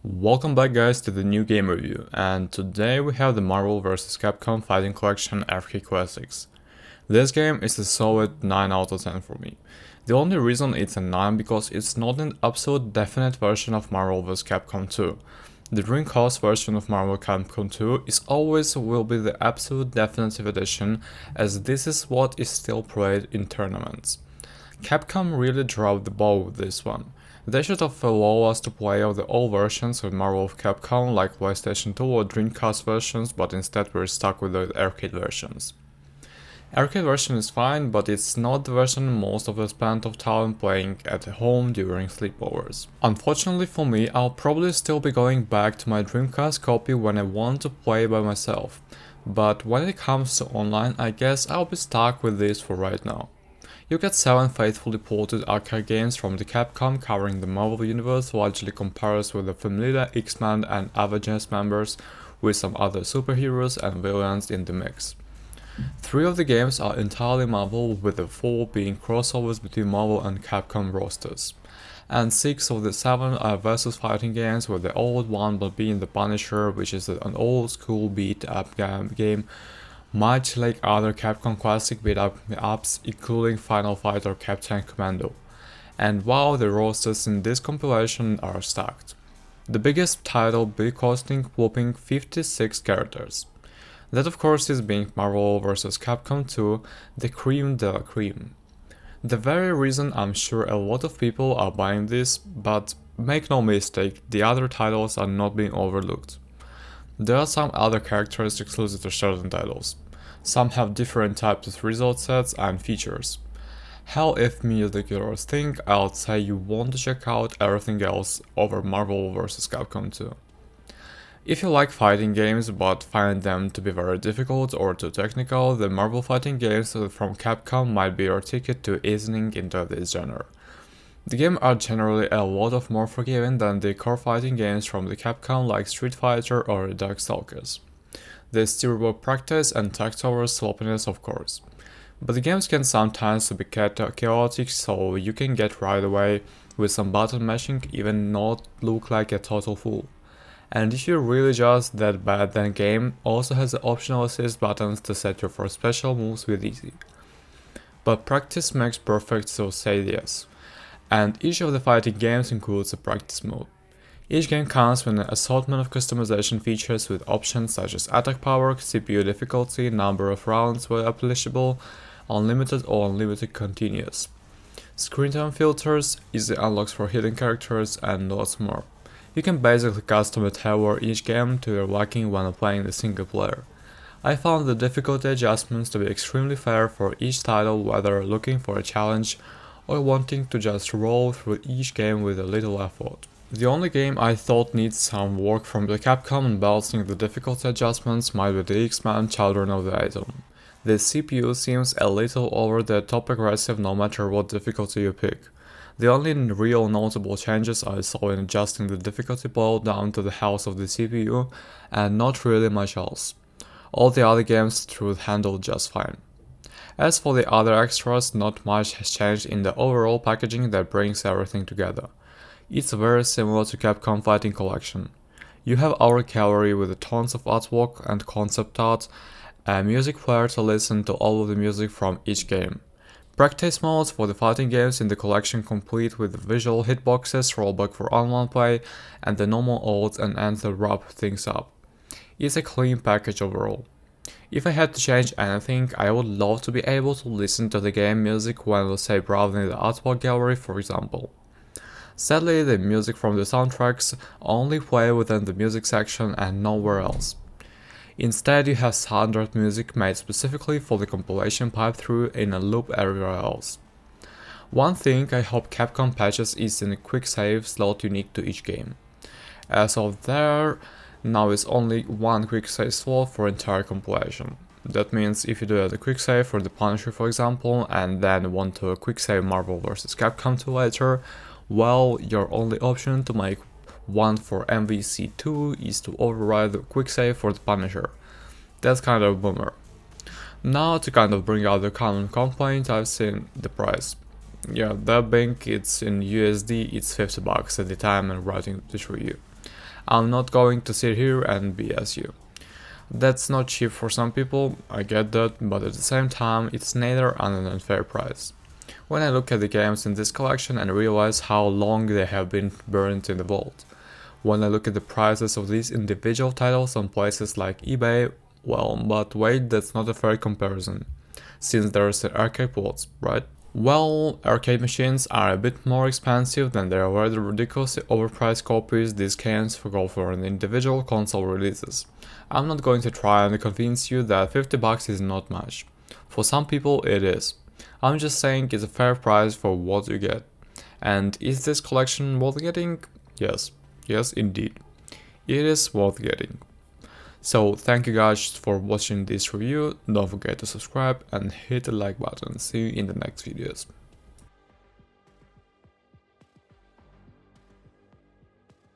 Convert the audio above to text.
Welcome back guys to the new game review, and today we have the Marvel vs. Capcom Fighting Collection FK Classics. This game is a solid 9 out of 10 for me. The only reason it's a 9 because it's not an absolute definite version of Marvel vs. Capcom 2. The Dreamcast version of Marvel Capcom 2 is always will be the absolute definitive edition, as this is what is still played in tournaments. Capcom really dropped the ball with this one. They should have allowed us to play all the old versions with Marvel of Capcom like PlayStation 2 or Dreamcast versions, but instead we're stuck with the arcade versions. Arcade version is fine, but it's not the version most of us spend of time playing at home during sleepovers. Unfortunately for me, I'll probably still be going back to my Dreamcast copy when I want to play by myself, but when it comes to online, I guess I'll be stuck with this for right now. You get 7 faithfully ported arcade games from the Capcom covering the Marvel universe, largely compares with the familiar X-Men and Avengers members, with some other superheroes and villains in the mix. 3 of the games are entirely Marvel, with the 4 being crossovers between Marvel and Capcom rosters. And 6 of the 7 are versus fighting games, with the old one but being the Punisher, which is an old school beat-up game, much like other Capcom classic beat-ups including Final Fight or Captain Commando. And wow, the rosters in this compilation are stacked. The biggest title be costing whopping 56 characters. That of course is being Marvel vs. Capcom 2, the cream de la cream. The very reason I'm sure a lot of people are buying this, but make no mistake, the other titles are not being overlooked. There are some other characters exclusive to certain titles. Some have different types of result sets and features. Hell, if me as the curious thing, I'd say you want to check out everything else over Marvel vs. Capcom 2. If you like fighting games but find them to be very difficult or too technical, the Marvel fighting games from Capcom might be your ticket to easing into this genre. The games are generally a lot more forgiving than the core fighting games from the Capcom like Street Fighter or Darkstalkers. They still require practice and tact over sloppiness of course, but the games can sometimes be chaotic, so you can get right away with some button mashing even not look like a total fool. And if you're really just that bad, then game also has the optional assist buttons to set you for special moves with easy. But practice makes perfect, so say yes. And each of the fighting games includes a practice mode. Each game comes with an assortment of customization features with options such as attack power, CPU difficulty, number of rounds where applicable, unlimited or unlimited continuous, screen time filters, easy unlocks for hidden characters, and lots more. You can basically custom it however each game to your liking when playing the single player. I found the difficulty adjustments to be extremely fair for each title, whether looking for a challenge or wanting to just roll through each game with a little effort. The only game I thought needs some work from the Capcom in balancing the difficulty adjustments might be the X-Men Children of the Atom. The CPU seems a little over the top aggressive no matter what difficulty you pick. The only real notable changes I saw in adjusting the difficulty boiled down to the health of the CPU and not really much else. All the other games should handle just fine. As for the other extras, not much has changed in the overall packaging that brings everything together. It's very similar to Capcom Fighting Collection. You have our gallery with tons of artwork and concept art, a music player to listen to all of the music from each game. Practice modes for the fighting games in the collection complete with visual hitboxes, rollback for online play, and the normal odds and ends to wrap things up. It's a clean package overall. If I had to change anything, I would love to be able to listen to the game music when, let's say, browsing the artwork gallery for example. Sadly, the music from the soundtracks only play within the music section and nowhere else. Instead, you have standard music made specifically for the compilation pipe through in a loop everywhere else. One thing I hope Capcom patches is in a quick save slot unique to each game. As of there now is only one quick save slot for entire compilation. That means if you do a quick save for the Punisher for example, and then want to quick save Marvel vs. Capcom 2 later, well, your only option to make one for MVC2 is to override the quick save for the Punisher. That's kind of a bummer. Now to kind of bring out the common complaint, I've seen the price. Yeah, that being it's in USD, it's $50 at the time I'm writing this review. I'm not going to sit here and BS you. That's not cheap for some people, I get that, but at the same time, it's neither an unfair price. When I look at the games in this collection and realize how long they have been burned in the vault. When I look at the prices of these individual titles on places like eBay, well, but wait, that's not a fair comparison, since there's the arcade ports, right? Well, arcade machines are a bit more expensive than their rather ridiculously overpriced copies these games go for in individual console releases. I'm not going to try and convince you that $50 is not much. For some people it is. I'm just saying it's a fair price for what you get. And is this collection worth getting? Yes. Yes, indeed. It is worth getting. So thank you guys for watching this review, don't forget to subscribe and hit the like button. See you in the next videos.